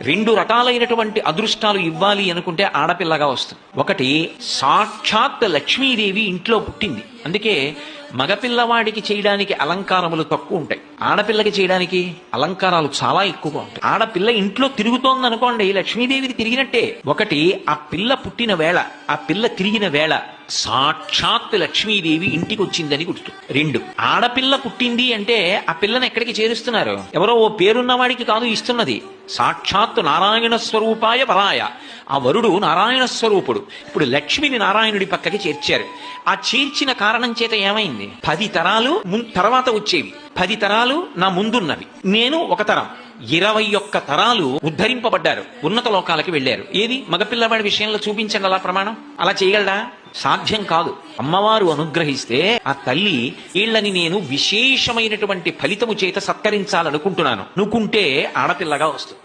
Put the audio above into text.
రెండు రకాలైనటువంటి అదృష్టాలు ఇవ్వాలి అనుకుంటే ఆడపిల్లగా వస్తుంది. ఒకటి, సాక్షాత్ లక్ష్మీదేవి ఇంట్లో పుట్టింది, అందుకే మగపిల్లవాడికి చేయడానికి అలంకారములు తక్కువ ఉంటాయి, ఆడపిల్లకి చేయడానికి అలంకారాలు చాలా ఎక్కువగా ఉంటాయి. ఆడపిల్ల ఇంట్లో తిరుగుతోంది అనుకోండి, లక్ష్మీదేవిది తిరిగినట్టే. ఒకటి, ఆ పిల్ల పుట్టిన వేళ, ఆ పిల్ల తిరిగిన వేళ సాక్షాత్ లక్ష్మీదేవి ఇంటికి వచ్చిందని గుర్తు. రెండు, ఆడపిల్ల పుట్టింది అంటే ఆ పిల్లని ఎక్కడికి చేరుస్తున్నారు? ఎవరో ఓ పేరున్నవాడికి కాదు ఇస్తున్నది, సాక్షాత్ నారాయణ స్వరూపాయ వరాయ. ఆ వరుడు నారాయణ స్వరూపుడు. ఇప్పుడు లక్ష్మిని నారాయణుడి పక్కకి చేర్చారు. ఆ చేర్చిన కారణం చేత ఏమైంది? 10 తరాలు తర్వాత వచ్చేవి, 10 తరాలు నా ముందున్నవి, నేను ఒక తరం, 21 తరాలు ఉద్ధరింపబడ్డారు, ఉన్నత లోకాలకి వెళ్ళారు. ఏది మగపిల్లవాడి విషయంలో చూపించండి అలా ప్రమాణం. అలా చేయగలడా? సాధ్యం కాదు. అమ్మవారు అనుగ్రహిస్తే ఆ తల్లి వీళ్ళని నేను విశేషమైనటువంటి ఫలితము చేత సత్కరించాలనుకుంటున్నాను అనుకుంటే ఆడపిల్లగా వస్తుంది.